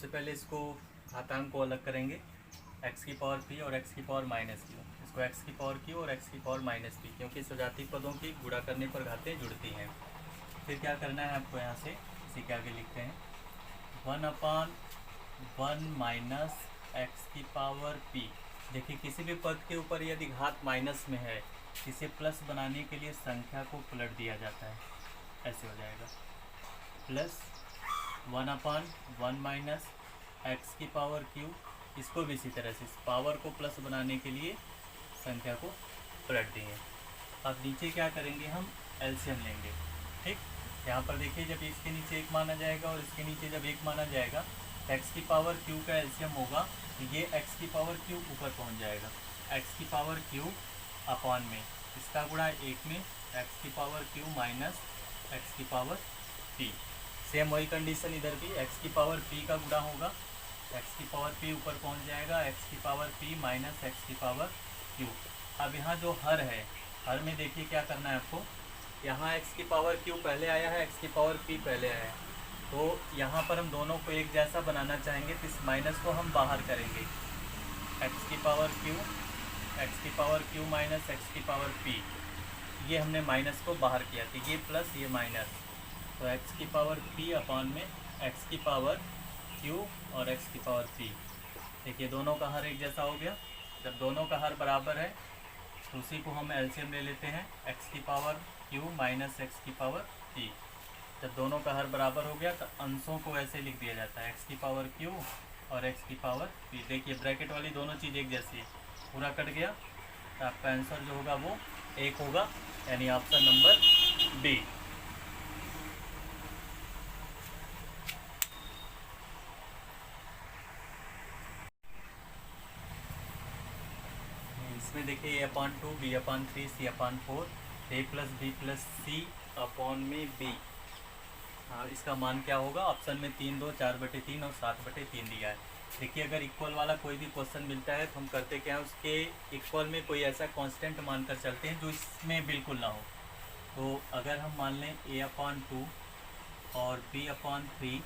सबसे पहले इसको घातांक को अलग करेंगे, एक्स की पावर पी और एक्स की पावर माइनस क्यू। इसको एक्स की पावर क्यू और एक्स की पावर माइनस पी, क्योंकि सजातीय पदों की गुणा करने पर घातें जुड़ती हैं। फिर क्या करना है आपको, यहाँ से इसी के आगे लिखते हैं 1/1 माइनस एक्स की पावर पी। देखिए किसी भी पद के ऊपर यदि घात माइनस में है, इसे प्लस बनाने के लिए संख्या को पलट दिया जाता है। ऐसे हो जाएगा प्लस 1/1 माइनस एक्स की पावर क्यू। इसको भी इसी तरह से इस पावर को प्लस बनाने के लिए संख्या को पलट देंगे। अब नीचे क्या करेंगे, हम एलसीएम लेंगे। ठीक, यहाँ पर देखिए जब इसके नीचे एक माना जाएगा और इसके नीचे जब एक माना जाएगा, एक्स की पावर क्यू का एलसीएम होगा, तो ये एक्स की पावर क्यू ऊपर पहुँच जाएगा। एक्स की पावर क्यू अपॉन में इसका गुणा एक में एक्स की पावर क्यू माइनस एक्स की पावर पी। सेम वही कंडीशन इधर भी, एक्स की पावर पी का गुणा होगा, एक्स की पावर पी ऊपर पहुंच जाएगा, एक्स की पावर पी माइनस एक्स की पावर क्यू। अब यहाँ जो हर है, हर में देखिए क्या करना है आपको, यहाँ एक्स की पावर क्यू पहले आया है, एक्स की पावर पी पहले आया है, तो यहाँ पर हम दोनों को एक जैसा बनाना चाहेंगे, तो इस माइनस को हम बाहर करेंगे। एक्स की पावर क्यू माइनस एक्स की पावर पी, ये हमने माइनस को बाहर किया, तो ये प्लस ये माइनस, तो एक्स की पावर पी अपॉन में एक्स की पावर क्यू और एक्स की पावर पी। देखिए दोनों का हर एक जैसा हो गया। जब दोनों का हर बराबर है तो उसी को हम एलसीएम ले लेते हैं, एक्स की पावर क्यू माइनस एक्स की पावर पी। जब दोनों का हर बराबर हो गया तो अंशों को ऐसे लिख दिया जाता है, एक्स की पावर क्यू और एक्स की पावर पी। देखिए ब्रैकेट वाली दोनों चीज़ एक जैसी है, पूरा कट गया, तो आपका आंसर जो होगा वो एक होगा, यानी ऑप्शन नंबर बी। इसमें देखिए a/2 b/3 c/4 a plus B plus C upon में बी। हाँ, इसका मान क्या होगा, ऑप्शन में 3, 2, 4/3 और 7/3 दिया है। देखिए अगर इक्वल वाला कोई भी क्वेश्चन मिलता है तो हम करते क्या है, उसके इक्वल में कोई ऐसा कांस्टेंट मानकर चलते हैं जो इसमें बिल्कुल ना हो। तो अगर हम मान लें a/2 और b/3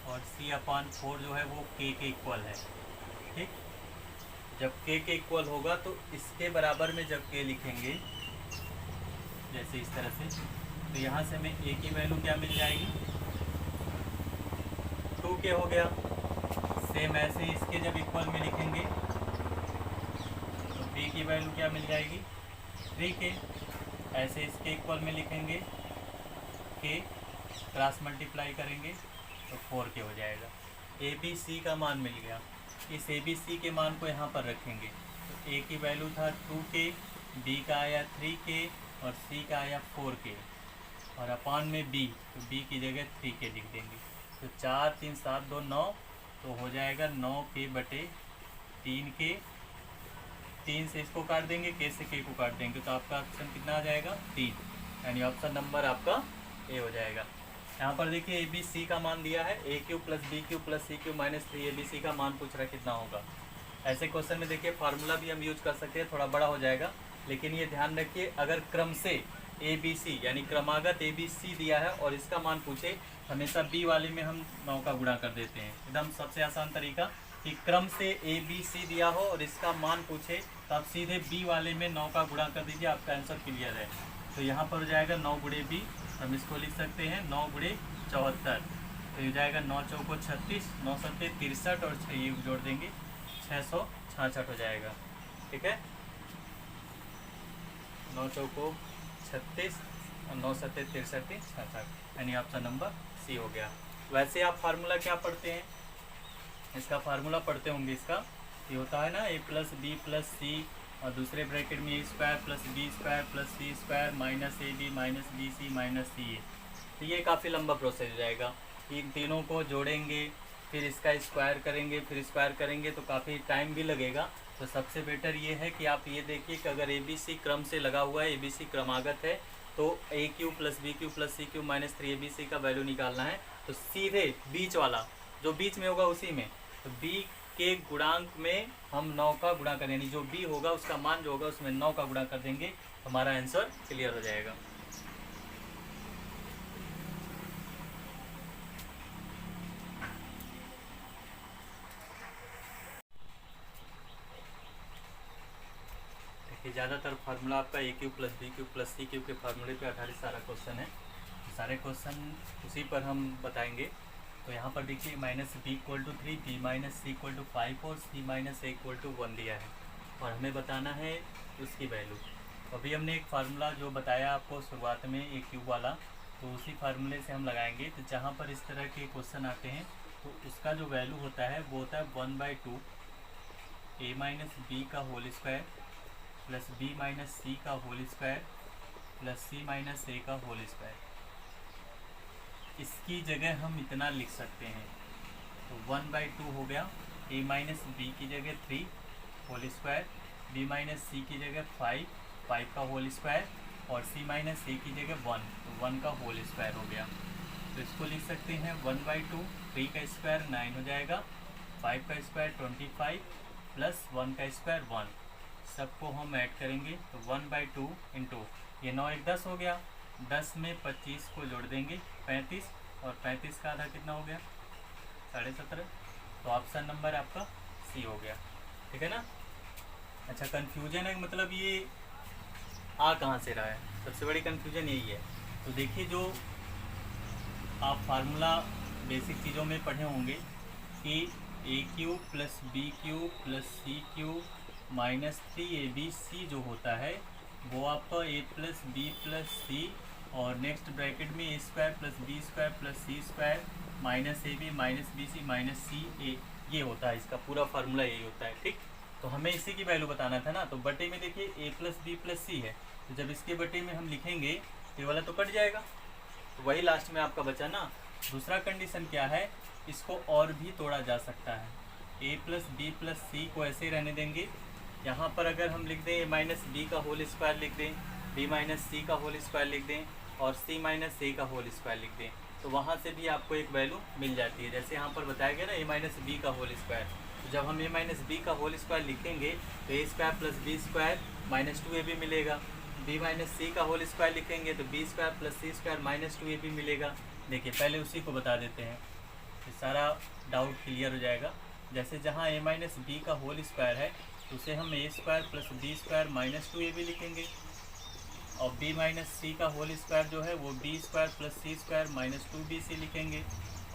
और c/4 जो है वो k के इक्वल है। ठीक, जब k के इक्वल होगा तो इसके बराबर में जब k लिखेंगे जैसे इस तरह से, तो यहाँ से हमें a की वैल्यू क्या मिल जाएगी, 2k हो गया। सेम ऐसे इसके जब इक्वल में लिखेंगे तो b की वैल्यू क्या मिल जाएगी, 3k। ऐसे इसके इक्वल में लिखेंगे k, क्रॉस मल्टीप्लाई करेंगे तो 4k हो जाएगा। ए बी सी का मान मिल गया, इस ए बी सी के मान को यहाँ पर रखेंगे, तो a की वैल्यू था 2k, b का आया 3k और c का आया 4k, और अपॉन में b, तो b की जगह 3k लिख देंगे। तो 4, 3, 7, 2, 9, तो हो जाएगा 9k/3k। 3 से इसको काट देंगे, k से k को काट देंगे, तो आपका ऑप्शन कितना आ जाएगा, 3, यानी ऑप्शन नंबर आपका ए हो जाएगा। यहाँ पर देखिए ए बी सी का मान दिया है, a cube plus b cube plus c cube minus 3ab का मान पूछ रहा है कितना होगा। ऐसे क्वेश्चन में देखिए फार्मूला भी हम यूज कर सकते हैं, थोड़ा बड़ा हो जाएगा, लेकिन ये ध्यान रखिए अगर क्रम से ए बी सी यानी क्रमागत ए बी सी दिया है और इसका मान पूछे, हमेशा बी वाले में हम 9 का गुणा कर देते हैं। एकदम सबसे आसान तरीका कि क्रम से ए बी सी दिया हो और इसका मान पूछे तो आप सीधे बी वाले में 9 का गुणा कर दीजिए, आपका आंसर क्लियर है। तो यहाँ पर हो जाएगा 9 गुणे बी, हम इसको लिख सकते हैं 9 गुणे 74, तो ये जाएगा 9 चौको 36, 9 सत्ते 63 और 6 ये जोड़ देंगे 666 हो जाएगा। ठीक है, 9 चौको 36 और 9 सत्ते 63, 66, यानी ऑप्शन नंबर सी हो गया। वैसे आप फार्मूला क्या पढ़ते हैं, इसका फार्मूला पढ़ते होंगे, इसका ये होता है ना a plus B plus c और दूसरे ब्रैकेट में a square plus B square plus C square minus A B minus B c minus c a. तो ये काफ़ी लंबा प्रोसेस हो जाएगा, इन तीनों को जोड़ेंगे फिर इसका स्क्वायर करेंगे फिर स्क्वायर करेंगे तो काफ़ी टाइम भी लगेगा। तो सबसे बेटर ये है कि आप ये देखिए कि अगर ए बी सी क्रम से लगा हुआ है, ए बी सी क्रमागत है, तो a cube plus b cube plus c cube minus 3ab का वैल्यू निकालना है, तो सीधे बीच वाला जो बीच में होगा उसी में, तो b के गुणांक में हम 9 का गुणा करें, यानी जो b होगा उसका मान जो होगा उसमें 9 का गुणा कर देंगे, हमारा आंसर क्लियर हो जाएगा। ज़्यादातर फार्मूला आपका a cube plus b cube plus c cube के फार्मूले पे आधारित सारा क्वेश्चन है। सारे क्वेश्चन उसी पर हम बताएंगे। तो यहाँ पर देखिए minus B equal to 3, B minus C equal to 5 और C minus A equal to 1 दिया है और हमें बताना है उसकी वैल्यू। अभी हमने एक फार्मूला जो बताया आपको शुरुआत में ए क्यूब वाला, तो उसी फार्मूले से हम लगाएंगे। तो जहाँ पर इस तरह के क्वेश्चन आते हैं तो उसका जो वैल्यू होता है वो होता है 1/2 ए माइनस बी का whole square plus b minus c का whole square plus c minus a का होल स्क्वायर। इसकी जगह हम इतना लिख सकते हैं, तो 1/2 हो गया, ए माइनस बी की जगह 3 होल स्क्वायर, बी माइनस सी की जगह 5 का होल स्क्वायर और सी माइनस ए की जगह 1, तो 1 का होल स्क्वायर हो गया। तो इसको लिख सकते हैं 1/2, 3 का स्क्वायर 9 हो जाएगा, 5 का स्क्वायर 25 प्लस 1 का स्क्वायर 1। सबको हम ऐड करेंगे तो 1/2 इंटू ये 9 एक 10 हो गया, 10 में 25 को जोड़ देंगे 35 और 35 का आधा कितना हो गया 17.5। तो ऑप्शन नंबर आपका सी हो गया। ठीक है ना। अच्छा, कन्फ्यूजन है मतलब ये आ कहाँ से रहा है, सबसे बड़ी कन्फ्यूजन यही है। तो देखिए जो आप फार्मूला बेसिक चीज़ों में पढ़े होंगे कि a cube plus b cube plus c cube minus 3abc जो होता है वो आपका a plus B plus c और नेक्स्ट ब्रैकेट में a square plus B square plus C square minus A B minus B c minus c a, ये होता है। इसका पूरा फार्मूला यही होता है। ठीक, तो हमें इसी की वैल्यू बताना था ना। तो बटे में देखिए a प्लस बी प्लस सी है, तो जब इसके बटे में हम लिखेंगे ये वाला तो कट जाएगा, तो वही लास्ट में आपका बचा ना। दूसरा कंडीशन क्या है, इसको और भी तोड़ा जा सकता है। a प्लस बी प्लस सी को ऐसे ही रहने देंगे। यहाँ पर अगर हम लिख दें a माइनस बी का होल स्क्वायर लिख दें, b माइनस सी का होल स्क्वायर लिख दें और c माइनस ए का होल स्क्वायर लिख दें, तो वहाँ से भी आपको एक वैल्यू मिल जाती है। जैसे यहाँ पर बताया गया ना a माइनस बी का होल स्क्वायर, तो जब हम a माइनस बी का होल स्क्वायर लिखेंगे तो a square plus B square minus 2ab मिलेगा। b माइनस सी का होल स्क्वायर लिखेंगे तो b स्क्वायर प्लस सी स्क्वायर माइनस 2ab मिलेगा। देखिए पहले उसी को बता देते हैं, तो सारा डाउट क्लियर हो जाएगा। जैसे जहाँ a माइनस बी का होल स्क्वायर है तो उसे हम a square plus B square minus 2ab लिखेंगे और b माइनस सी का होल स्क्वायर जो है वो b स्क्वायर प्लस सी स्क्वायर माइनस 2bc लिखेंगे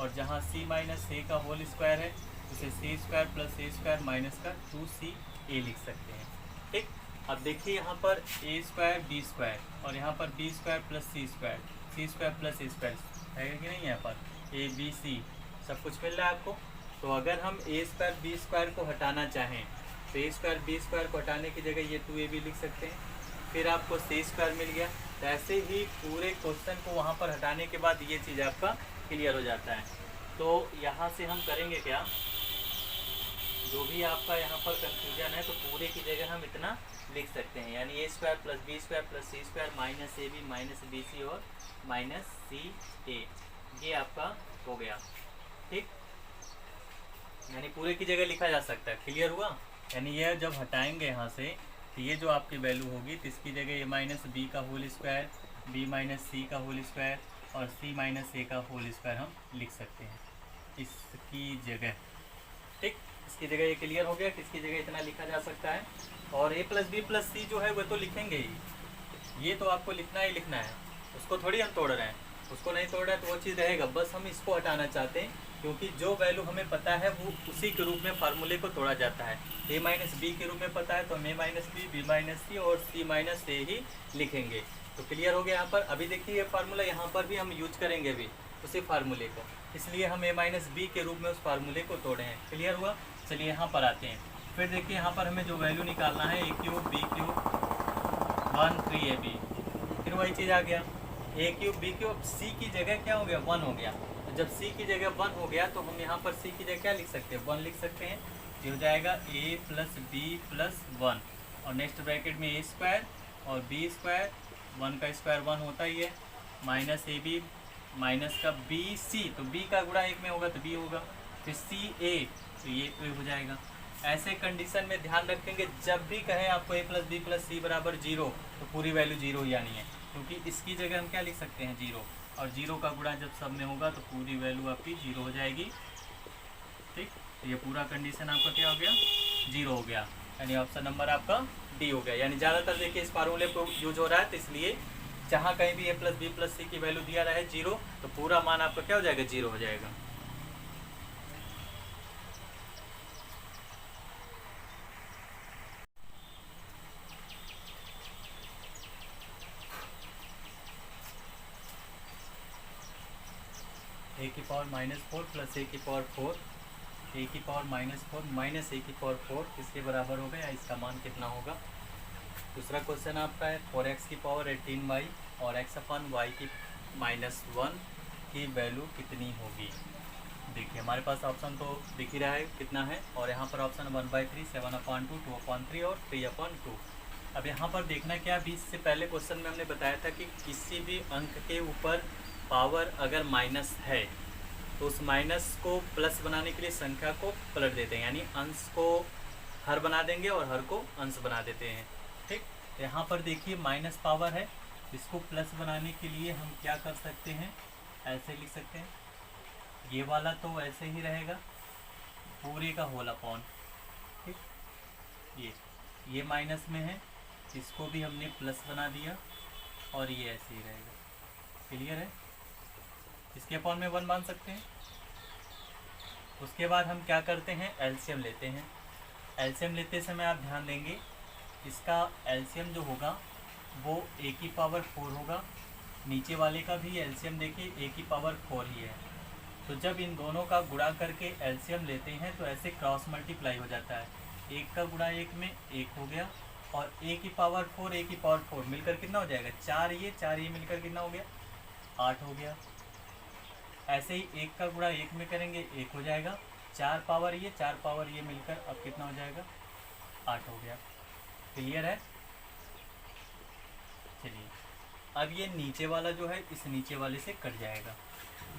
और जहाँ c माइनस a का होल स्क्वायर है उसे c square plus a square minus का 2ca लिख सकते हैं। ठीक, अब देखिए यहाँ पर a स्क्वायर बी स्क्वायर और यहाँ पर b स्क्वायर प्लस सी स्क्वायर, सी स्क्वायर प्लस ए स्क्वायर है कि नहीं। यहाँ पर a b c सब कुछ मिल रहा है आपको। तो अगर हम a स्क्वायर बी स्क्वायर को हटाना चाहें तो a स्क्वायर बी स्क्वायर को हटाने की जगह ये 2ab लिख सकते हैं, फिर आपको c स्क्वायर मिल गया। तो ऐसे ही पूरे क्वेश्चन को वहाँ पर हटाने के बाद ये चीज़ आपका क्लियर हो जाता है। तो यहाँ से हम करेंगे क्या, जो भी आपका यहाँ पर कंफ्यूजन है तो पूरे की जगह हम इतना लिख सकते हैं, यानी a square plus B square plus C square minus A B minus B C और माइनस सी ए, ये आपका हो गया। ठीक, यानी पूरे की जगह लिखा जा सकता है। क्लियर हुआ। यानी यह जब हटाएंगे यहाँ से तो ये जो आपकी वैल्यू होगी तो इसकी जगह a माइनस बी का whole square, b minus c का होल स्क्वायर और c माइनस ए का होल स्क्वायर हम लिख सकते हैं इसकी जगह। ठीक, इसकी जगह ये क्लियर हो गया कि इसकी जगह इतना लिखा जा सकता है। और a प्लस बी प्लस सी जो है वो तो लिखेंगे ही, ये तो आपको लिखना ही लिखना है, उसको थोड़ी हम तोड़ रहे हैं, उसको नहीं तोड़ रहे हैं तो वो चीज़ रहेगा। बस हम इसको हटाना चाहते हैं क्योंकि जो वैल्यू हमें पता है वो उसी के रूप में फार्मूले को तोड़ा जाता है। a माइनस बी के रूप में पता है तो हम a minus b, b minus c और c माइनस ए ही लिखेंगे। तो क्लियर हो गया यहाँ पर। अभी देखिए ये फार्मूला यहाँ पर भी हम यूज करेंगे अभी उसी फार्मूले को, इसलिए हम a माइनस बी के रूप में उस फार्मूले को तोड़े हैं। क्लियर हुआ। चलिए यहाँ पर आते हैं। फिर देखिए यहाँ पर हमें जो वैल्यू निकालना है a cube B cube 1 3ab, फिर वही चीज़ आ गया a cube B cube, c की जगह क्या हो गया 1 हो गया। तो जब c की जगह 1 हो गया तो हम यहाँ पर c की जगह क्या लिख सकते हैं 1 लिख सकते हैं। ये हो जाएगा a प्लस बी प्लस 1 और नेक्स्ट ब्रैकेट में a स्क्वायर और b स्क्वायर, 1 का स्क्वायर 1 होता ही है, माइनस ए बी माइनस का बी सी, तो b का गुणा 1 में होगा तो b होगा, फिर सी ए तो ये a हो जाएगा। ऐसे कंडीशन में ध्यान रखेंगे जब भी कहें आपको a प्लस बी प्लस सी बराबर 0 तो पूरी वैल्यू 0 ही आनी है, क्योंकि इसकी जगह हम क्या लिख सकते हैं 0 और 0 का गुणा जब सब में होगा तो पूरी वैल्यू आपकी 0 हो जाएगी। ठीक, तो ये पूरा कंडीशन आपका क्या हो गया 0 हो गया। यानी ऑप्शन नंबर आपका डी हो गया। यानी ज़्यादातर देखिए इस फार्मूले को यूज हो रहा है, तो इसलिए जहाँ कहीं भी a प्लस बी प्लस सी की वैल्यू दिया रहा है 0, तो पूरा मान आपका क्या हो जाएगा, 0 हो जाएगा। a की पावर -4 प्लस a की पावर 4, a की पावर -4 माइनस a की पावर 4 किसके बराबर होगा, या इसका मान कितना होगा। दूसरा क्वेश्चन आपका है 4x की पावर 18y और x अपन y की -1 की वैल्यू कितनी होगी। देखिए हमारे पास ऑप्शन तो दिख ही रहा है कितना है, और यहाँ पर ऑप्शन 1/3, 7/2, 2/3 और 3/2। अब यहाँ पर देखना क्या, अभी इससे पहले क्वेश्चन में हमने बताया था कि किसी भी अंक के ऊपर पावर अगर माइनस है तो उस माइनस को प्लस बनाने के लिए संख्या को पलट देते हैं, यानी अंश को हर बना देंगे और हर को अंश बना देते हैं। ठीक, यहाँ पर देखिए माइनस पावर है, इसको प्लस बनाने के लिए हम क्या कर सकते हैं, ऐसे लिख सकते हैं, ये वाला तो ऐसे ही रहेगा पूरे का होल अपॉन, ठीक, ये माइनस में है, इसको भी हमने प्लस बना दिया और ये ऐसे ही रहेगा। क्लियर है, इसके अपॉन में 1 मान सकते हैं। उसके बाद हम क्या करते हैं, एलसीएम लेते हैं। एलसीएम लेते समय आप ध्यान देंगे इसका एलसीएम जो होगा वो a की पावर 4 होगा, नीचे वाले का भी एलसीएम देखिए a की पावर 4 ही है। तो जब इन दोनों का गुणा करके एलसीएम लेते हैं तो ऐसे क्रॉस मल्टीप्लाई हो जाता है, 1 का गुणा 1 में 1 हो गया, और a की पावर 4 a की पावर 4 मिलकर कितना हो जाएगा, 4 ये मिलकर कितना हो गया, 8 हो गया। ऐसे ही 1 का गुणा 1 में करेंगे 1 हो जाएगा, 4 पावर ये मिलकर अब कितना हो जाएगा, 8 हो गया। क्लियर है। चलिए अब ये नीचे वाला जो है इस नीचे वाले से कट जाएगा,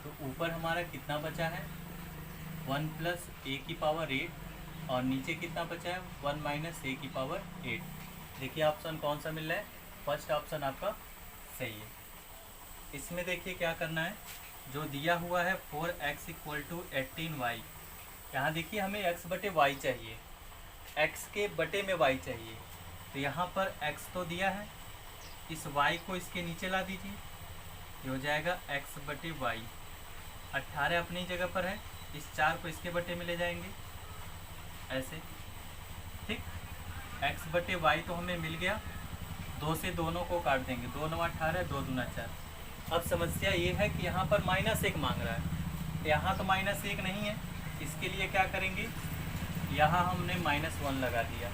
तो ऊपर हमारा कितना बचा है, 1 प्लस a की पावर 8, और नीचे कितना बचा है, 1 माइनस a की पावर 8। देखिए ऑप्शन कौन सा मिल रहा है, फर्स्ट ऑप्शन आपका सही है। इसमें देखिए क्या करना है, जो दिया हुआ है 4x = 18y, यहाँ देखिए हमें x बटे y चाहिए, x के बटे में y चाहिए, तो यहाँ पर x तो दिया है, इस y को इसके नीचे ला दीजिए, ये हो जाएगा x बटे y। 18 अपनी जगह पर है, इस 4 को इसके बटे में ले जाएंगे ऐसे, ठीक, x बटे y तो हमें मिल गया, 2 से दोनों को काट देंगे, 2 9 18, 2 दूना 4। अब समस्या ये है कि यहाँ पर -1 मांग रहा है, यहाँ तो -1 नहीं है, इसके लिए क्या करेंगे, यहाँ हमने -1 लगा दिया।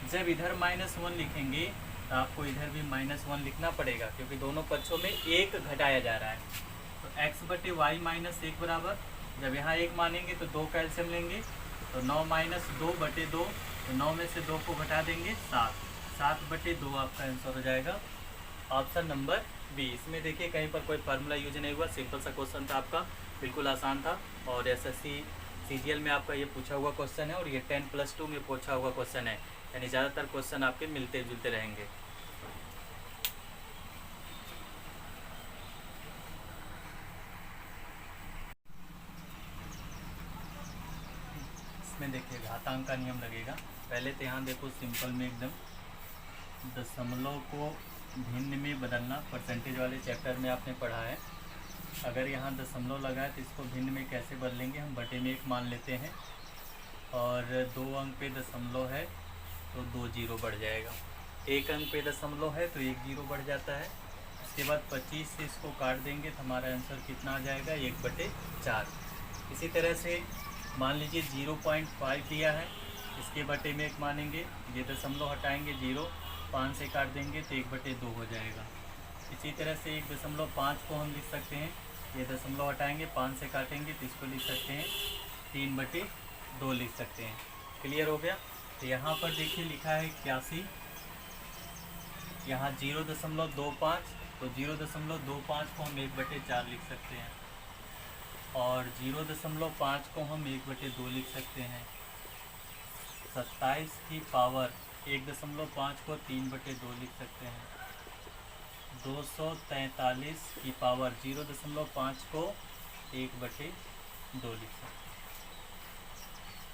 जब इधर -1 लिखेंगे तो आपको इधर भी -1 लिखना पड़ेगा, क्योंकि दोनों पक्षों में 1 घटाया जा रहा है। तो x बटे वाई -1 बराबर, जब यहाँ 1 मानेंगे तो 2 का एलसीएम लेंगे, तो 9 - 2 बटे 2, तो 9 में से 2 को घटा देंगे 7, 7 बटे 2 आपका आंसर हो जाएगा ऑप्शन नंबर बी। इसमें देखिए कहीं पर कोई फार्मूला यूज नहीं हुआ, सिंपल सा क्वेश्चन था आपका, बिल्कुल आसान था, और एसएससी सीजीएल में आपका ये पूछा हुआ क्वेश्चन है, और ये 10+2 में पूछा हुआ क्वेश्चन है, यानी ज़्यादातर क्वेश्चन आपके मिलते जुलते रहेंगे। इसमें देखिए घातांक का नियम लगेगा। पहले तो यहाँ देखो सिंपल में एकदम दशमलव को भिन्न में बदलना, परसेंटेज वाले चैप्टर में आपने पढ़ा है। अगर यहाँ दशमलव लगा है तो इसको भिन्न में कैसे बदलेंगे, हम बटे में 1 मान लेते हैं, और 2 अंक पे दशमलव है तो 2 जीरो बढ़ जाएगा, 1 अंक पे दशमलव है तो 1 जीरो बढ़ जाता है। उसके बाद 25 से इसको काट देंगे तो हमारा आंसर कितना आ जाएगा, 1/4। इसी तरह से मान लीजिए 0.5 दिया है, इसके बटे में 1 मानेंगे, ये दशमलव हटाएंगे 0, 5 से काट देंगे तो 1/2 हो जाएगा। इसी तरह से 1.5 को हम लिख सकते हैं, ये दशमलव हटाएंगे 5 से काटेंगे तो इसको लिख सकते हैं 3/2 लिख सकते हैं। क्लियर हो गया। तो यहाँ पर देखिए लिखा है 81, यहाँ 0.25, तो 0.25 को हम 1/4 लिख सकते हैं, और 0.5 को हम 1/2 लिख सकते हैं। 27 की पावर 1.5 को 3/2 लिख सकते हैं। 243 की पावर 0.5 को 1/2 लिख सकते हैं।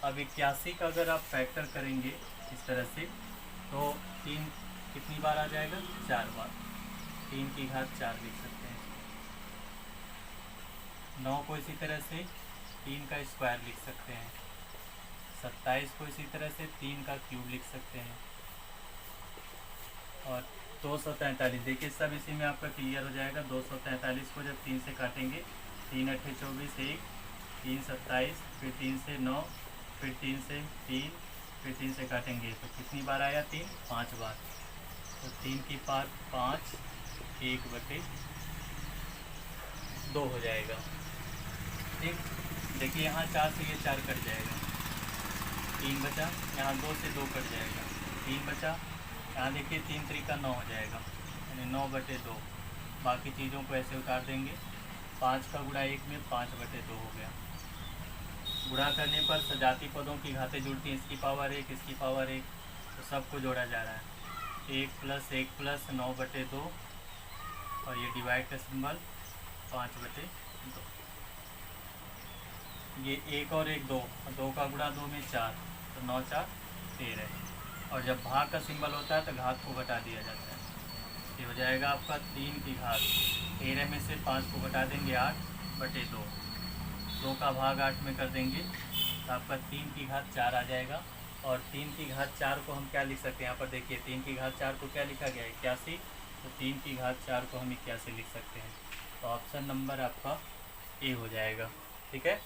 अब 81 का अगर आप फैक्टर करेंगे इस तरह से। तो 3 कितनी बार आ जाएगा, 4 बार, 3 की घात 4 लिख सकते हैं। 9 को इसी तरह से 3 का स्क्वायर लिख सकते हैं। 27 को इसी तरह से 3 का क्यूब लिख सकते हैं। और 243, देखिए सब इसी में आपका क्लियर हो जाएगा। 243 को जब 3 से काटेंगे, 3 अट्ठे 24, 1, 3 27, फिर 3 से 9, फिर 3 से 3, फिर 3 से काटेंगे तो कितनी बार आया, 3, 5 बार। तो 3 की पार 5, 1/2 हो जाएगा। ठीक, देखिए यहाँ 4 से ये 4 कट जाएगा, 3 बचा, यहाँ 2 से 2 कट जाएगा, 3 बचा, यहाँ देखिए 3 3 9 हो जाएगा, यानी 9/2। बाकी चीज़ों को ऐसे उतार देंगे। 5 का गुणा 1 में 5/2 हो गया। गुणा करने पर सजाती पदों की घातें जुड़ती हैं, इसकी पावर 1, इसकी पावर 1, तो सबको जोड़ा जा रहा है। 1 + 1 + 9/2 और ये डिवाइड का सिंबल 5/2। ये 1 और 1 2, 2 का गुणा 2 में 4, तो 9 4 13। और जब भाग का सिंबल होता है तो घात को घटा दिया जाता है। ये हो जाएगा आपका 3 की घात 13 में से 5 को घटा देंगे 8/2, 2 का भाग 8 में कर देंगे तो आपका 3 की घात 4 आ जाएगा। और 3 की घात 4 को हम क्या लिख सकते हैं, यहाँ पर देखिए 3 की घात 4 को क्या लिखा गया है, 81। तो 3 की घात 4 को हम 81 लिख सकते हैं। तो ऑप्शन नंबर आपका ए हो जाएगा। ठीक है,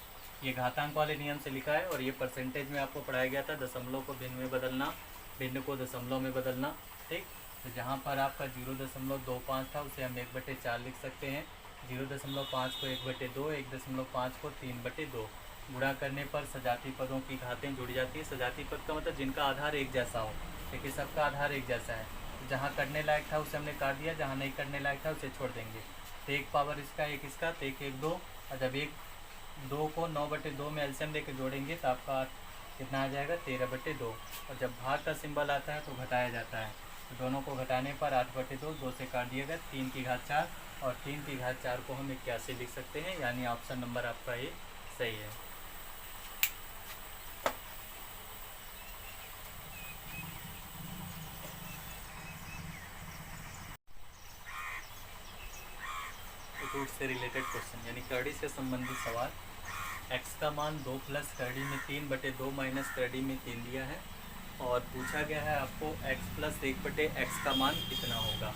ये घातांक वाले नियम से लिखा है। और ये परसेंटेज में आपको पढ़ाया गया था, दशमलव को भिन्न में बदलना, भिन्न को दशमलव में बदलना। ठीक, तो जहाँ पर आपका 0.25 था उसे हम 1/4 लिख सकते हैं, 0.5 को 1/2, 1.5 को 3/2। गुणा करने पर सजाती पदों की घातें जुड़ जाती है। सजाती पद का मतलब जिनका आधार एक जैसा हो, देखिए सबका आधार एक जैसा है। जहाँ करने लायक था उसे हमने काट दिया, जहाँ नहीं करने लायक था उसे छोड़ देंगे। तो 1 पावर इसका, 1 इसका, तो 1 1 2। और जब 1 2 को 9/2 में एलसीएम लेकर जोड़ेंगे तो आपका कितना आ जाएगा, 13/2। और जब भाग का सिंबल आता है तो घटाया जाता है, तो दोनों को घटाने पर 8/2, 2 से काट दिया गया, 3 की घात 4। और 3 की घात 4 को हम 81 लिख सकते हैं, यानी ऑप्शन नंबर आपका ये सही है। रूट से रिलेटेड क्वेश्चन, यानी करड़ी से संबंधित सवाल। x का मान 2 + करड़ी में 3/2 - करड़ी में 3 दिया है और पूछा गया है आपको x + 1/x का मान कितना होगा।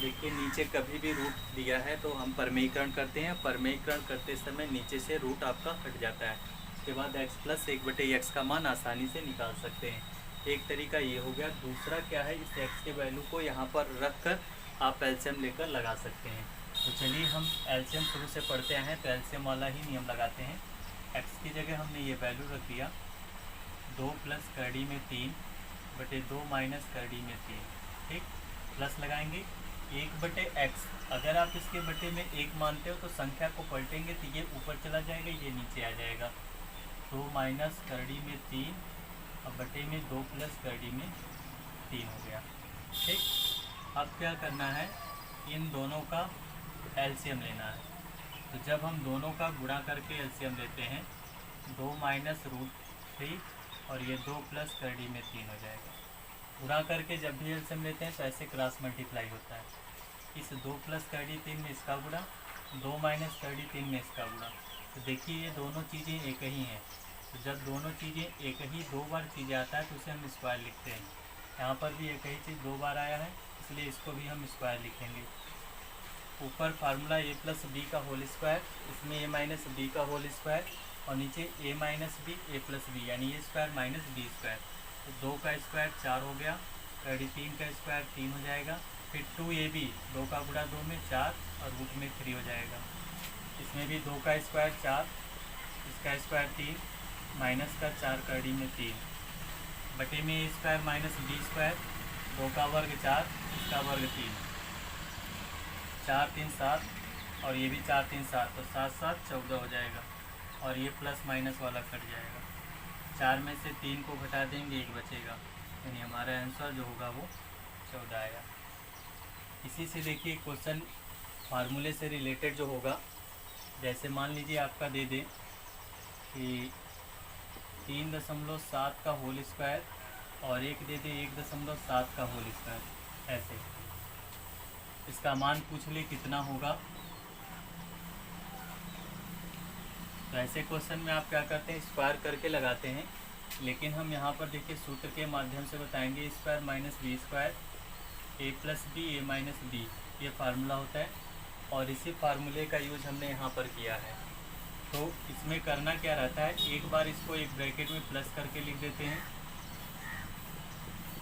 देखिए नीचे कभी भी रूट दिया है तो हम परमेयीकरण करते हैं, परमेयीकरण करते समय नीचे से रूट आपका हट जाता है। उसके बाद x + 1/x का मान आसानी से निकाल सकते हैं। एक तरीका ये हो गया। दूसरा क्या है, इस x के वैल्यू को यहाँ पर रख कर आप एलसीएम लेकर लगा सकते हैं। तो चलिए हम एलसीएम शुरू से पढ़ते हैं, तो एलसीएम वाला ही नियम लगाते हैं। x की जगह हमने ये वैल्यू रख दिया 2 + करड़ी में 3/2 - करड़ी में 3। ठीक, प्लस लगाएंगे 1/x। अगर आप इसके बटे में 1 मानते हो तो संख्या को पलटेंगे तो ये ऊपर चला जाएगा, ये नीचे आ जाएगा। 2 - करड़ी में 3 और बटे में 2 + करड़ी में 3 हो गया। ठीक, अब क्या करना है, इन दोनों का एलसीएम लेना है। तो जब हम दोनों का गुणा करके एलसीएम लेते हैं, 2 - √3 और ये 2 + करड़ी में 3 हो जाएगा। गुणा करके जब भी एलसीएम लेते हैं तो ऐसे क्रॉस मल्टीप्लाई होता है। इस 2 + करड़ी 3 में इसका गुणा, 2 - करड़ी 3 में इसका गुणा। तो देखिए ये दोनों चीज़ें एक ही हैं। तो जब दोनों चीज़ें एक ही 2 बार चीज़ें आता है तो उसे हम स्क्वायर लिखते हैं। यहाँ पर भी एक ही चीज़ 2 बार आया है, इसलिए इसको भी हम स्क्वायर लिखेंगे। ऊपर फार्मूला a + b का होल स्क्वायर, इसमें a - b का होल स्क्वायर और नीचे a - b a + b, यानी a square minus b square. तो 2 का स्क्वायर 4 हो गया, करड़ी 3 का स्क्वायर 3 हो जाएगा। फिर 2ab, 2 का गुणा 2 में 4 और रूट में 3 हो जाएगा। इसमें भी 2 का स्क्वायर 4, इसका स्क्वायर 3, माइनस का 4 करड़ी में 3, बटे में a square minus b square, 2 का वर्ग 4, इसका वर्ग 3, 4 3 7 और ये भी 4 3 7, तो 7 7 14 हो जाएगा। और ये प्लस माइनस वाला कट जाएगा। 4 में से 3 को घटा देंगे, 1 बचेगा, यानी हमारा आंसर जो होगा वो 14 आएगा। इसी से देखिए क्वेश्चन फार्मूले से रिलेटेड जो होगा, जैसे मान लीजिए आपका दे दें कि 3.7 का होल स्क्वायर और एक दे दे 1.7 का होल स्क्वायर, ऐसे। इसका मान पूछ ले कितना होगा। तो ऐसे क्वेश्चन में आप क्या करते हैं, स्क्वायर करके लगाते हैं, लेकिन हम यहाँ पर देखिए सूत्र के माध्यम से बताएंगे। स्क्वायर माइनस बी स्क्वायर ए प्लस बी ए माइनस बी, ये फार्मूला होता है और इसी फार्मूले का यूज हमने यहाँ पर किया है। तो इसमें करना क्या रहता है, एक बार इसको एक ब्रैकेट में प्लस करके लिख देते हैं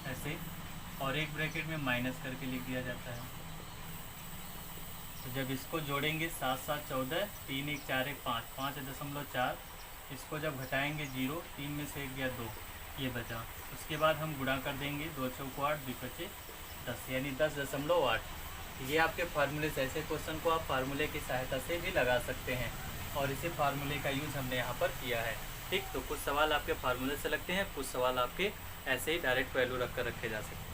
ऐसे, और एक ब्रैकेट में माइनस करके लिख दिया जाता है। तो जब इसको जोड़ेंगे 7 7 14, 3 1 4 1 5, 5.4, इसको जब घटाएंगे 0, 3 में से 1 गया 2, ये बचा। उसके बाद हम गुणा कर देंगे, 2 चौको 8, 2 पचे 10, यानी 10.8। ये आपके फार्मूले से, ऐसे क्वेश्चन को आप फार्मूले की सहायता से भी लगा सकते हैं और इसी फार्मूले का यूज़ हमने यहाँ पर किया है। ठीक, तो कुछ सवाल आपके फार्मूले से लगते हैं, कुछ सवाल आपके ऐसे ही डायरेक्ट वैल्यू रख कर रखे जा सकते हैं।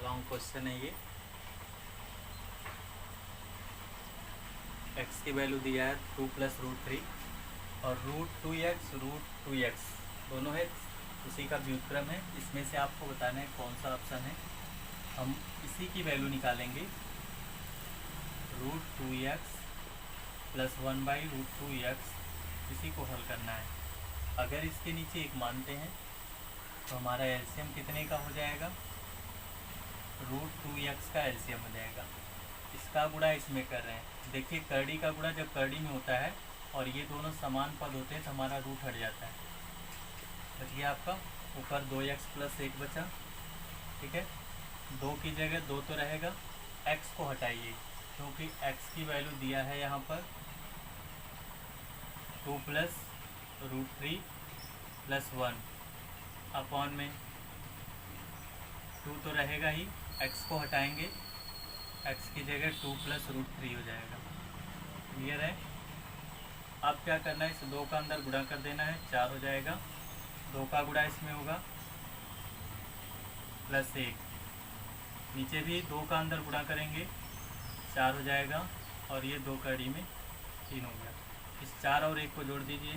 लॉन्ग क्वेश्चन है ये। x की वैल्यू दिया है 2 + √3 और √2x √2x दोनों है, उसी का व्युत्क्रम है। इसमें से आपको बताना है कौन सा ऑप्शन है। हम इसी की वैल्यू निकालेंगे, √2x + 1/√2x, इसी को हल करना है। अगर इसके नीचे एक मानते हैं तो हमारा एलसीएम कितने का हो जाएगा, √2x का एलसीएम हो जाएगा। इसका गुणा इसमें कर रहे हैं, देखिए करड़ी का गुणा जब करड़ी में होता है और ये दोनों समान पद होते हैं तो हमारा रूट हट जाता है। बच गया आपका ऊपर 2x + 1 बचा। ठीक है, 2 की जगह 2 तो रहेगा, x को हटाइए क्योंकि x की वैल्यू दिया है यहाँ पर 2 + √3 + 1 अपॉन में 2 तो रहेगा ही, x को हटाएंगे, x की जगह 2 + √3 हो जाएगा। क्लियर है। अब क्या करना है, इस 2 का अंदर गुणा कर देना है, 4 हो जाएगा। 2 का गुणा इसमें होगा +1, नीचे भी 2 का अंदर गुणा करेंगे, 4 हो जाएगा और ये 2 कड़ी में 3 हो गया। इस 4 और 1 को जोड़ दीजिए,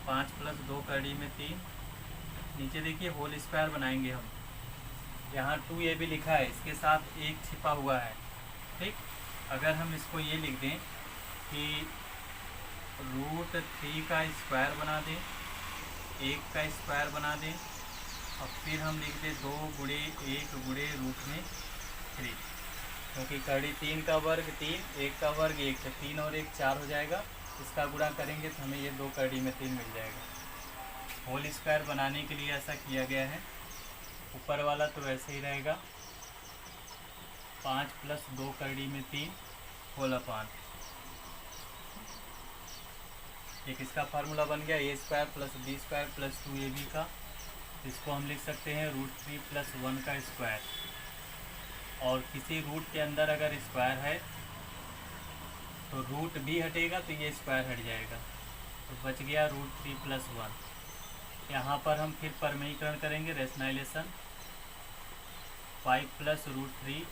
5 + 2 कड़ी में 3। नीचे देखिए होल स्क्वायर बनाएंगे हम, यहाँ 2 ये भी लिखा है, इसके साथ 1 छिपा हुआ है। ठीक, अगर हम इसको ये लिख दें कि √3 का स्क्वायर बना दें, 1 का स्क्वायर बना दें और फिर हम लिख दें 2 × 1 × √3, क्योंकि कड़ी 3 का वर्ग 3, 1 का वर्ग 1, तो 3 और 1 4 हो जाएगा। इसका गुणा करेंगे तो हमें ये 2 कड़ी में 3 मिल जाएगा। होल स्क्वायर बनाने के लिए ऐसा किया गया है। ऊपर वाला तो वैसे ही रहेगा, 5 + 2 कड़ी में 3 होल अपॉन, एक इसका फार्मूला बन गया a² + b² + 2ab का। इसको हम लिख सकते हैं √3 + 1 का स्क्वायर, और किसी रूट के अंदर अगर स्क्वायर है तो रूट भी हटेगा तो ये स्क्वायर हट जाएगा, तो बच गया √3 + 1। यहाँ पर हम फिर परमेयीकरण करेंगे, रेशनलाइजेशन, 5 + √3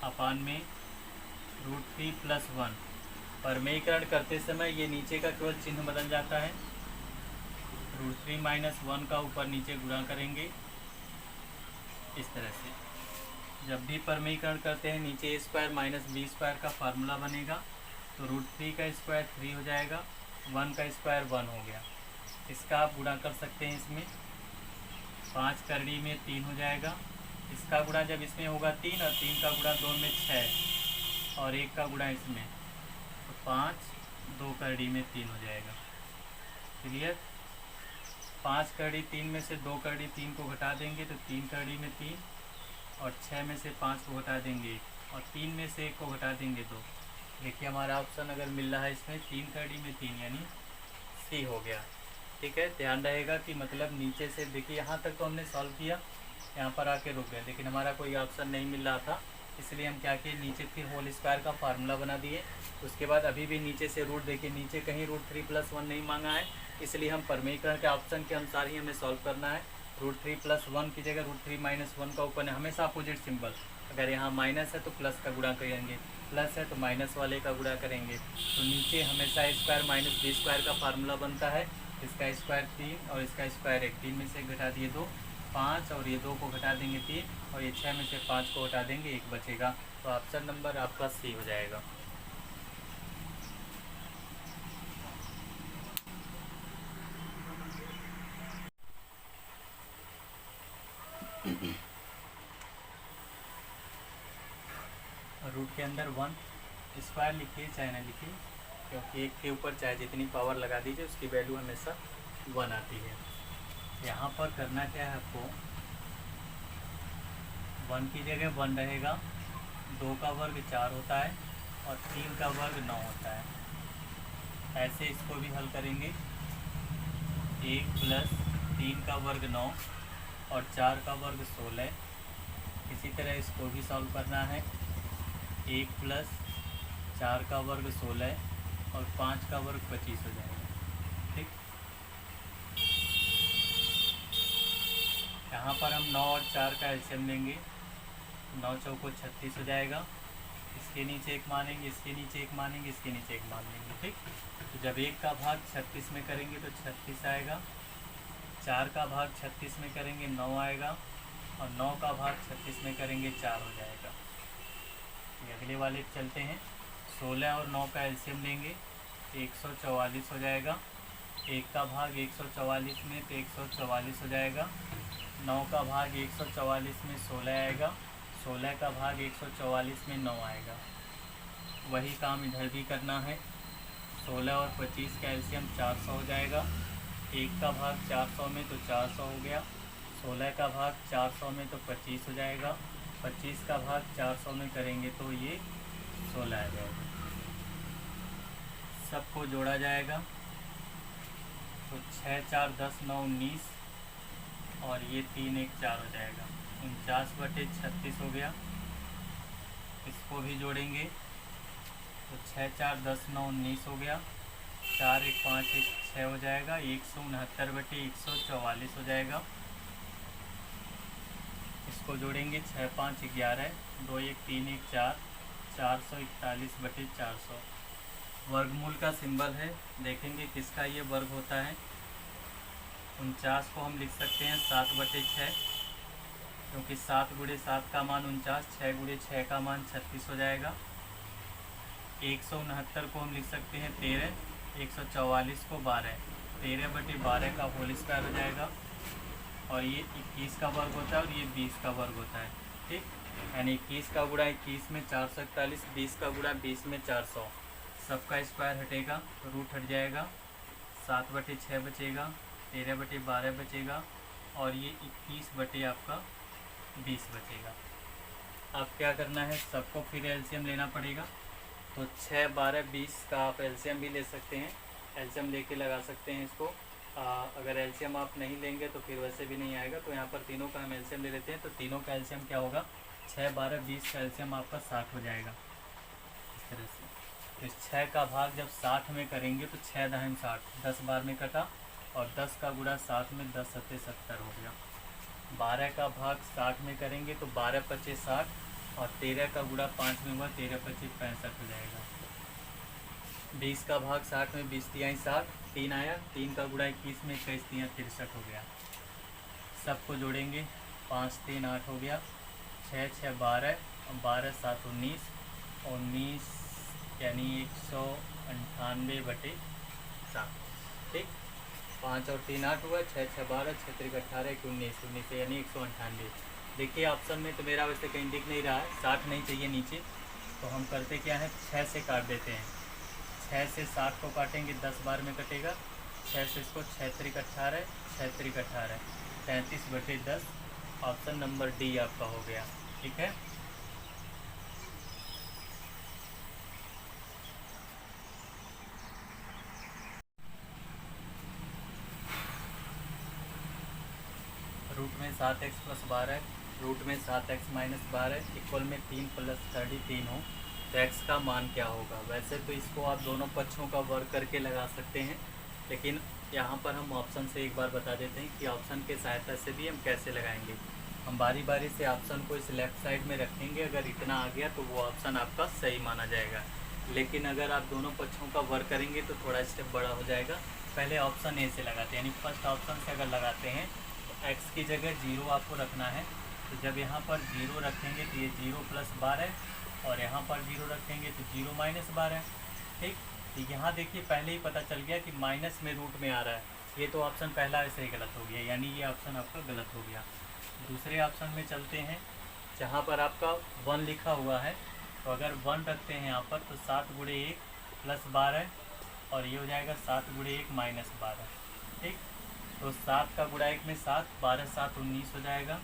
अपॉन में √3 + 1। परमेयीकरण करते समय ये नीचे का केवल चिन्ह बदल जाता है, √3 - 1 का ऊपर नीचे गुणा करेंगे इस तरह से। जब भी परमेयीकरण करते हैं नीचे a² - b² का फार्मूला बनेगा, तो √3 का स्क्वायर 3 हो जाएगा, 1 का स्क्वायर 1 हो गया। इसका आप गुणा कर सकते हैं, इसमें 5 कड़ी में 3 हो जाएगा। इसका गुणा जब इसमें होगा 3 और 3 का गुणा 2 में 6 और 1 का गुणा इसमें, तो 5, 2 कड़ी में 3 हो जाएगा। क्लियर। 5 कड़ी 3 में से 2 कड़ी 3 को घटा देंगे तो 3 कड़ी में 3, और 6 में से 5 को घटा देंगे और 3 में से 1 को घटा देंगे 2। देखिए हमारा ऑप्शन अगर मिल रहा है इसमें 3 कड़ी में 3 यानी सी हो गया। ठीक है, ध्यान रहेगा कि मतलब नीचे से देखिए यहाँ तक तो हमने सॉल्व किया, यहाँ पर आके रुक गए, लेकिन हमारा कोई ऑप्शन नहीं मिल रहा था, इसलिए हम क्या किए, नीचे फिर होल स्क्वायर का फार्मूला बना दिए। उसके बाद अभी भी नीचे से रूट देखिए, नीचे कहीं √3 + 1 नहीं मांगा है, इसलिए हम परमेयीकरण के ऑप्शन के अनुसार ही हमें सॉल्व करना है। √3 + 1 की जगह √3 - 1 का ओपन है, हमेशा अपोजिट सिंबल। अगर यहाँ माइनस है तो प्लस का गुणा करेंगे, प्लस है तो माइनस वाले का गुणा करेंगे। तो नीचे हमेशा स्क्वायर माइनस बी स्क्वायर का फार्मूला बनता है। इसका स्क्वायर 3 और इसका स्क्वायर 1, 3 में से घटा दिए 2, 5 और ये 2 को घटा देंगे 3 और ये 6 में से 5 को घटा देंगे 1 बचेगा। तो ऑप्शन नंबर आपका सी हो जाएगा। रूट के अंदर 1 स्क्वायर लिखिए चाहे ना लिखिए, क्योंकि 1 के ऊपर चाहे जितनी पावर लगा दीजिए उसकी वैल्यू हमेशा 1 आती है। यहाँ पर करना क्या है आपको, 1 की जगह 1 रहेगा, 2 का वर्ग 4 होता है और 3 का वर्ग 9 होता है। ऐसे इसको भी हल करेंगे, 1 + 3 का वर्ग 9 और 4 का वर्ग 16। इसी तरह इसको भी सॉल्व करना है, 1 + 4 का वर्ग 16 और 5 का वर्ग 25 हो जाएगा। ठीक, यहाँ पर हम 9 और 4 का एलसीएम लेंगे, 9 चौको 36 हो जाएगा। इसके नीचे 1 मानेंगे, इसके नीचे 1 मानेंगे, इसके नीचे 1 मान लेंगे। ठीक, तो जब 1 का भाग 36 में करेंगे तो 36 आएगा, 4 का भाग 36 में करेंगे 9 आएगा और 9 का भाग 36 में करेंगे 4 हो जाएगा। अगले वाले चलते हैं, 16 और 9 का एलसीएम लेंगे, 144 हो जाएगा। 1 का भाग 144 में तो 144 हो जाएगा, 9 का भाग 144 में 16 आएगा, 16 का भाग 144 में 9 आएगा। वही काम इधर भी करना है, 16 और 25 का एलसीएम 400 हो जाएगा। 1 का भाग 400 में तो 400 हो गया, 16 का भाग 400 में तो 25 हो जाएगा, 25 का भाग 400 में करेंगे तो ये 16 आ जाएगा। सबको जोड़ा जाएगा तो 6 4 10 9 19 और ये 3 1 4 हो जाएगा, 49/36 हो गया। इसको भी जोड़ेंगे तो 6 4 10 9 19 हो गया, 4 1 5 1 6 हो जाएगा, 169/144 हो जाएगा। इसको जोड़ेंगे 6 5 11, 2 1 3 1 4, 441/400। वर्गमूल का सिंबल है, देखेंगे किसका ये वर्ग होता है। 49 को हम लिख सकते हैं 7/6, क्योंकि 7 × 7 का मान 49, 6 × 6 का मान 36 हो जाएगा। 169 को हम लिख सकते हैं 13, 144 को 12, 13/12 का होल स्क्वायर हो जाएगा। और ये 21 का वर्ग होता है और ये 20 का वर्ग होता है। ठीक, यानी 21 का गुणा 21 में 441, 20 का गुणा 20 में 400। सबका स्क्वायर हटेगा तो रूट हट जाएगा, 7/6 बचेगा, 13/12 बचेगा और ये 21 आपका 20 बचेगा। अब क्या करना है, सबको फिर एलसीएम लेना पड़ेगा। तो 6 12 20 का आप एलसीएम भी ले सकते हैं, एलसीएम लेके लगा सकते हैं इसको। अगर एलसीएम आप नहीं लेंगे तो फिर वैसे भी नहीं आएगा। तो यहाँ पर तीनों का हम एलसीएम ले लेते हैं। तो तीनों का एलसीएम क्या होगा, 6 12 20 का एलसीएम आपका 60 हो जाएगा इस तरह से। तो इस 6 का भाग जब 60 में करेंगे तो 6 दहम 60, 10 बार में कटा और 10 का गुणा 7 में 10 सत्ते 70 हो गया। 12 का भाग 60 में करेंगे तो 12 25 60 और 13 का गुणा 5 में हुआ 13 25 65 हो जाएगा। 20 का भाग 60 में 20 तिहाई 60, 3 आया, 3 का गुणा 21 में 21 तिहाई 63 हो गया। सबको जोड़ेंगे 5 3 8 हो गया, 6 6 12 और 12 7 19, 19 यानी 198/7। ठीक, 5 और 3 8 हुआ, 6 6 12, 6 3 18, 19 19 यानी 198। देखिए ऑप्शन में तो मेरा वैसे कहीं दिख नहीं रहा है, 60 नहीं चाहिए नीचे। तो हम करते क्या है, 6 से काट देते हैं। 6 से 60 को काटेंगे 10 बार में कटेगा, 6 से इसको 6 3 18, 6 3 18, 33/10। ऑप्शन नंबर डी आपका हो गया। ठीक है, रूट में 7x + 12, रूट में 7x - 12 इक्वल में 3 + 33 हो तो x का मान क्या होगा। वैसे तो इसको आप दोनों पक्षों का वर्ग करके लगा सकते हैं, लेकिन यहाँ पर हम ऑप्शन से एक बार बता देते हैं कि ऑप्शन के सहायता से भी हम कैसे लगाएंगे। हम बारी बारी से ऑप्शन को इस लेफ़्ट साइड में रखेंगे, अगर इतना आ गया तो वो ऑप्शन आपका सही माना जाएगा। लेकिन अगर आप दोनों पक्षों का वर्क करेंगे तो थोड़ा स्टेप बड़ा हो जाएगा। पहले ऑप्शन ए से लगाते हैं, यानी फर्स्ट ऑप्शन से अगर लगाते हैं तो एक्स की जगह 0 आपको रखना है। तो जब यहाँ पर 0 रखेंगे तो ये 0 + 12 और यहाँ पर 0 रखेंगे तो 0 - 12। ठीक, तो यहाँ देखिए पहले ही पता चल गया कि माइनस में रूट में आ रहा है, ये तो ऑप्शन पहला ऐसे ही गलत हो गया, यानी ये ऑप्शन आपका गलत हो गया। दूसरे ऑप्शन में चलते हैं, जहाँ पर आपका 1 लिखा हुआ है, तो अगर 1 रखते हैं यहाँ पर तो 7 × 1 + 12 और ये हो जाएगा 7 × 1 - 12। ठीक, तो 7 का गुणा 1 में 7, 12 × 7 = 19 हो जाएगा।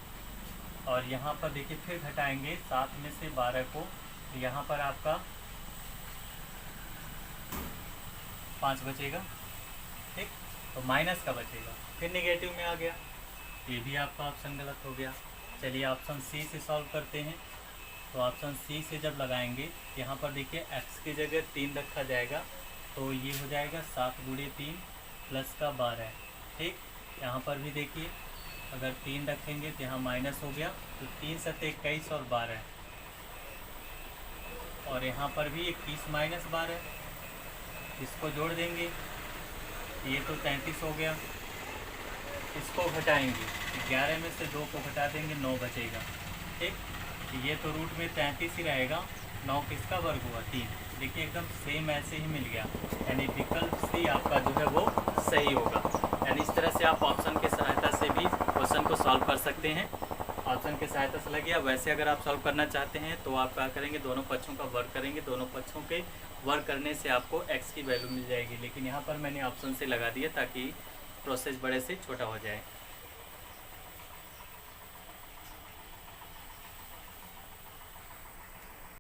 और यहाँ पर देखिए फिर घटाएंगे 7 में से 12 को, तो यहाँ पर आपका 5 बचेगा। ठीक, तो माइनस का बचेगा, फिर नेगेटिव में आ गया, ये भी आपका ऑप्शन गलत हो गया। चलिए ऑप्शन सी से सॉल्व करते हैं। तो ऑप्शन सी से जब लगाएंगे, यहाँ पर देखिए एक्स की जगह 3 रखा जाएगा, तो ये हो जाएगा 7 × 3 + 12। ठीक, यहाँ पर भी देखिए अगर 3 रखेंगे तो यहाँ माइनस हो गया, तो 3 × 7 = 21 और 12, और यहाँ पर भी 21 - 12, इसको जोड़ देंगे, ये तो 33 हो गया। इसको घटाएंगे, 11 में से 2 को घटा देंगे, 9 बचेगा। ठीक, ये तो रूट में 33 ही रहेगा, 9 किसका वर्ग हुआ? 3। देखिए एकदम सेम ऐसे ही मिल गया, यानी विकल्प सी आपका जो है वो सही होगा। यानी इस तरह से आप ऑप्शन के सहायता से भी क्वेश्चन को सॉल्व कर सकते हैं। ऑप्शन के सहायता से लग गया। वैसे अगर आप सॉल्व करना चाहते हैं तो आप क्या करेंगे, दोनों पक्षों का वर्क करेंगे, दोनों पक्षों के वर्क करने से आपको एक्स की वैल्यू मिल जाएगी। लेकिन यहाँ पर मैंने ऑप्शन से लगा दिया ताकि प्रोसेस बड़े से छोटा हो जाए।